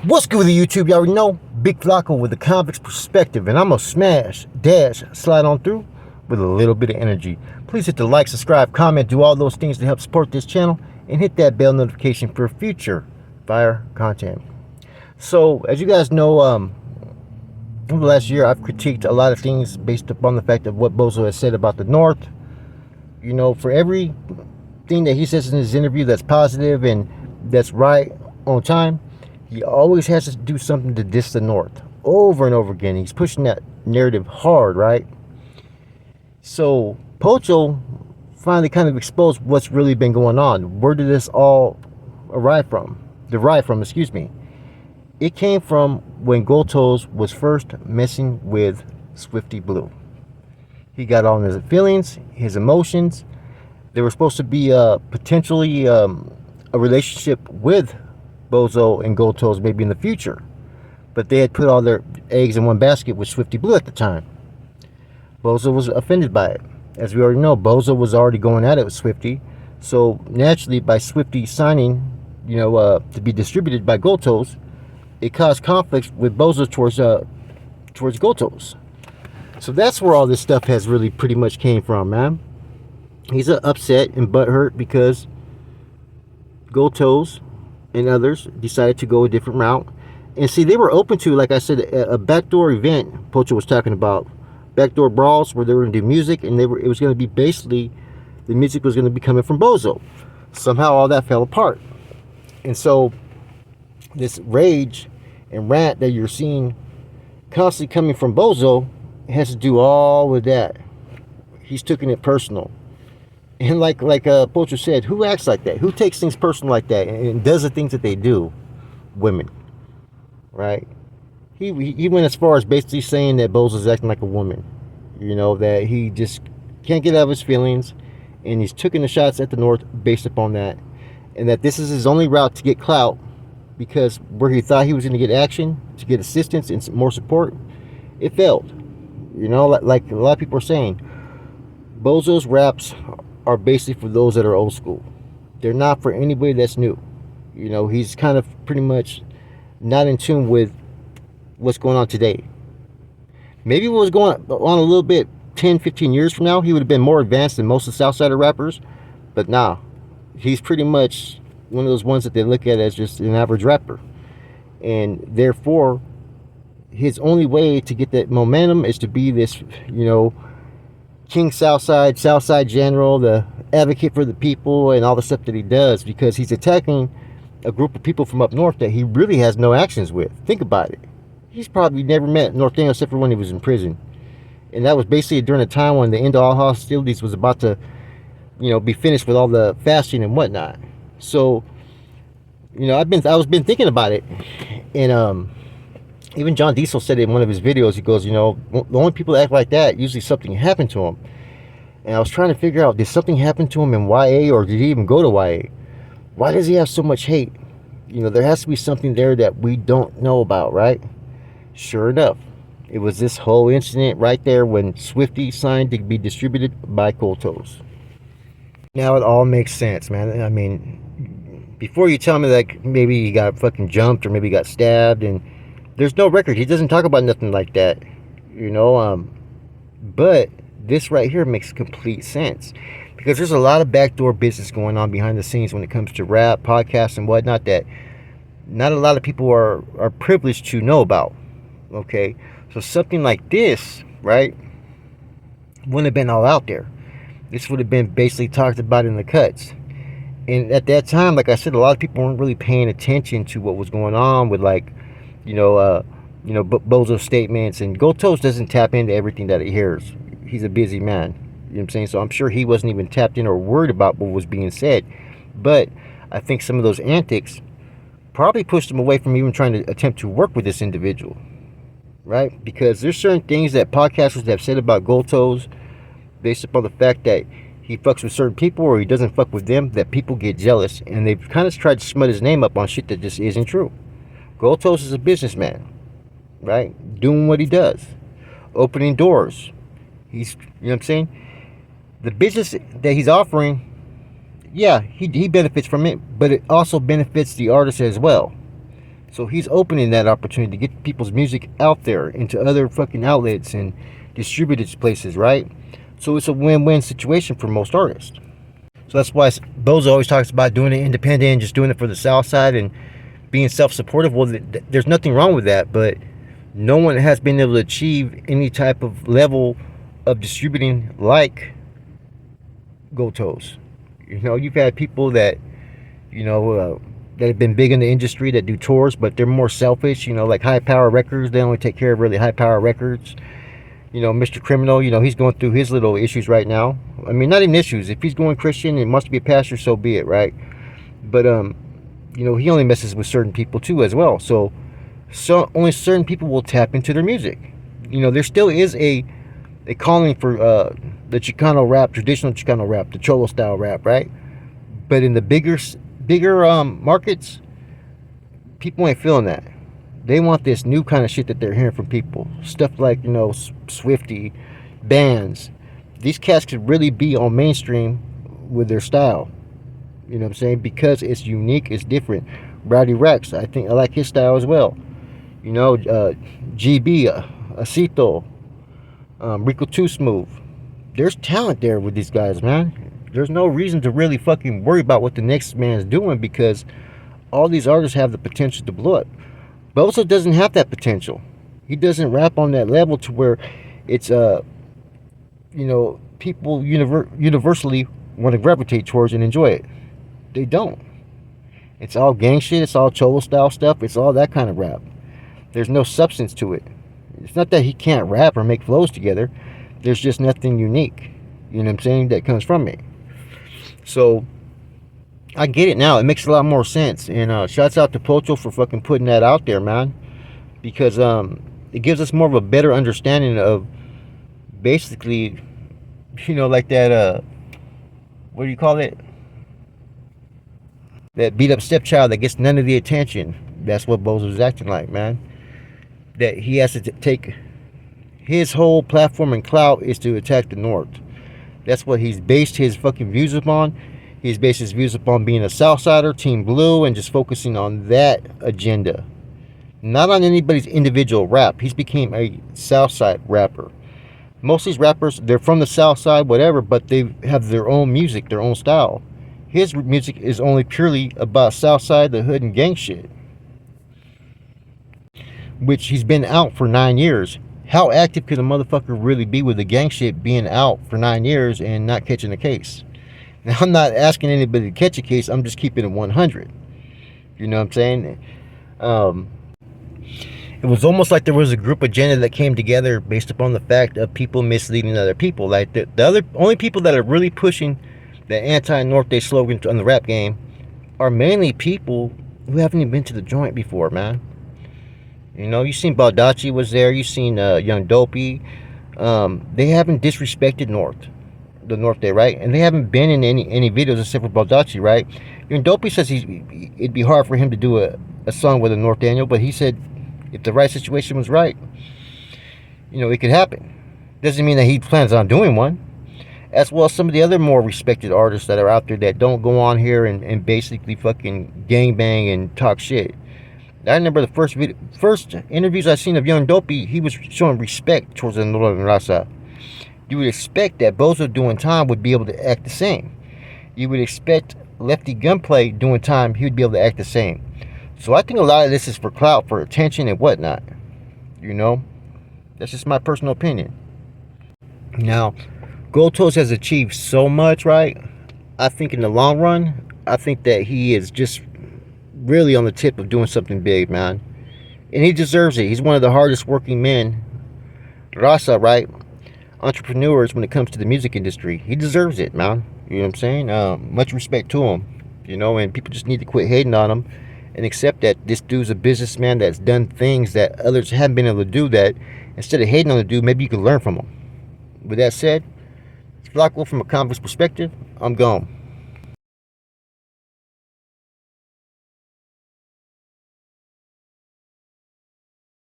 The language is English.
What's good with the YouTube? You already know. Big Flacco with the convict's perspective, and I'm gonna smash, dash, slide on through with a little bit of energy. Please hit the like, subscribe, comment, do all those things to help support this channel, and hit that bell notification for future fire content. So, as you guys know, over the last year, I've critiqued a lot of things based upon the fact of what Bozo has said about the North. You know, for every thing that he says in his interview that's positive and that's right on time, he always has to do something to diss the North over and over again. He's pushing that narrative hard, right? So Pocho finally kind of exposed what's really been going on. Where did this all derive from? It came from when Gotos was first messing with Swifty Blue. He got on his feelings, his emotions. There was supposed to be potentially a relationship with Bozo and Gotos maybe in the future, but they had put all their eggs in one basket with Swifty Blue at the time. Bozo was offended by it. As we already know, Bozo was already going at it with Swifty, so naturally by Swifty signing, to be distributed by Gotos, it caused conflicts with Bozo towards Gotos. So that's where all this stuff has really pretty much came from, man. He's upset and butthurt because Gotos and others decided to go a different route. And see, they were open to, like I said, a backdoor event. Pocho was talking about backdoor brawls where they were going to do music, and it was going to be basically, the music was going to be coming from Bozo. Somehow all that fell apart. And so this rage and rant that you're seeing constantly coming from Bozo has to do all with that. He's taking it personal. And like Pocho said, who acts like that? Who takes things personal like that and does the things that they do? Women, right? He went as far as basically saying that Bozo's acting like a woman. That he just can't get out of his feelings, and he's taking the shots at the North based upon that, and that this is his only route to get clout, because where he thought he was going to get action, to get assistance and more support, it failed. Like a lot of people are saying, Bozo's raps are basically for those that are old school. They're not for anybody that's new. He's kind of pretty much not in tune with what's going on today. Maybe what was going on a little bit 10, 15 years from now, he would have been more advanced than most of the Southsider rappers. But nah, he's pretty much one of those ones that they look at as just an average rapper. And therefore, his only way to get that momentum is to be this, King Southside General, the advocate for the people, and all the stuff that he does, because he's attacking a group of people from up north that he really has no actions with. Think about it. He's probably never met North Daniel except for when he was in prison. And that was basically during a time when the end of all hostilities was about to, be finished with all the fasting and whatnot. So, I was been thinking about it. And even John Diesel said it in one of his videos. He goes, the only people that act like that, usually something happened to them. And I was trying to figure out, did something happen to him in YA, or did he even go to YA? Why does he have so much hate? There has to be something there that we don't know about, right? Sure enough, it was this whole incident right there when Swifty signed to be distributed by Gotos. Now it all makes sense, man. I mean, before you tell me that maybe he got fucking jumped or maybe he got stabbed, and there's no record. He doesn't talk about nothing like that, but this right here makes complete sense, because there's a lot of backdoor business going on behind the scenes when it comes to rap, podcasts, and whatnot that not a lot of people are privileged to know about. Okay, so something like this, right, wouldn't have been all out there. This would have been basically talked about in the cuts. And at that time, like I said, a lot of people weren't really paying attention to what was going on with, like, Bozo's statements. And Gotos doesn't tap into everything that he hears. He's a busy man. You know what I'm saying? So I'm sure he wasn't even tapped in or worried about what was being said. But I think some of those antics probably pushed him away from even trying to attempt to work with this individual. Right? Because there's certain things that podcasters have said about Gotos based upon the fact that he fucks with certain people or he doesn't fuck with them, that people get jealous, and they've kind of tried to smut his name up on shit that just isn't true. Gotos is a businessman, right? Doing what he does, opening doors. He's, what I'm saying? The business that he's offering, yeah, he benefits from it, but it also benefits the artist as well. So he's opening that opportunity to get people's music out there into other fucking outlets and distributed places, right? So it's a win-win situation for most artists. So that's why Bozo always talks about doing it independent and just doing it for the South Side and being self-supportive. Well, there's nothing wrong with that, but no one has been able to achieve any type of level of distributing like Goto's. You know, you've had people that, you know, that have been big in the industry that do tours, but they're more selfish. You know, like High Power Records, they only take care of really high power records. You know, Mr. Criminal, you know, he's going through his little issues right now. I mean, not even issues. If he's going Christian and wants to be a pastor, so be it, right? But you know, he only messes with certain people too as well. So only certain people will tap into their music. You know, there still is a calling for the Chicano rap, traditional Chicano rap, the Cholo style rap, right? But in the bigger markets, people ain't feeling that. They want this new kind of shit that they're hearing from people. Stuff like, you know, Swifty, bands. These cats could really be on mainstream with their style. You know what I'm saying? Because it's unique, it's different. Rowdy Rex, I like his style as well. You know, GB, Acito, Rico Too Smooth. There's talent there with these guys, man. There's no reason to really fucking worry about what the next man's doing, because all these artists have the potential to blow up. Bozo doesn't have that potential. He doesn't rap on that level to where it's you know, people universally want to gravitate towards and enjoy it. They don't. It's all gang shit. It's all Cholo style stuff. It's all that kind of rap. There's no substance to it. It's not that he can't rap or make flows together. There's just nothing unique. You know what I'm saying? That comes from it. So I get it now. It makes a lot more sense. And shouts out to Pocho for fucking putting that out there, man. Because it gives us more of a better understanding of basically, you know, like that what do you call it? That beat up stepchild that gets none of the attention. That's what Bozo's acting like, man. That he has to take his whole platform and clout is to attack the North. That's what he's based his fucking views upon. He's based his views upon being a Southsider, Team Blue, and just focusing on that agenda. Not on anybody's individual rap. He's became a Southside rapper. Most of these rappers, they're from the Southside, whatever, but they have their own music, their own style. His music is only purely about Southside, the hood, and gang shit. Which he's been out for 9 years. How active could a motherfucker really be with the gang shit being out for 9 years and not catching a case? Now, I'm not asking anybody to catch a case. I'm just keeping it 100. You know what I'm saying? It was almost like there was a group agenda that came together based upon the fact of people misleading other people. Like the only people that are really pushing the anti-North Day slogan on the rap game are mainly people who haven't even been to the joint before, man. You know, you seen Baldacci was there. You seen Young Dopey. They haven't disrespected the North Day, right? And they haven't been in any videos except for Baldacci, right? Young Dopey says it'd be hard for him to do a song with a North Daniel, but he said if the right situation was right, you know, it could happen. Doesn't mean that he plans on doing one. As well as some of the other more respected artists that are out there that don't go on here and basically fucking gangbang and talk shit. I remember the first interviews I seen of Young Dopey, he was showing respect towards the Northern Raza. You would expect that Bozo doing time would be able to act the same. You would expect Lefty Gunplay doing time, he would be able to act the same. So I think a lot of this is for clout, for attention and whatnot. You know? That's just my personal opinion. Now, Gotos has achieved so much, right? I think in the long run, I think that he is just really on the tip of doing something big, man. And he deserves it. He's one of the hardest working men, Raza, right? Entrepreneurs when it comes to the music industry. He deserves it, man. You know what I'm saying? Much respect to him. You know, and people just need to quit hating on him and accept that this dude's a businessman that's done things that others haven't been able to do, that instead of hating on the dude, maybe you can learn from him. With that said, Flacco from a converse perspective, I'm gone.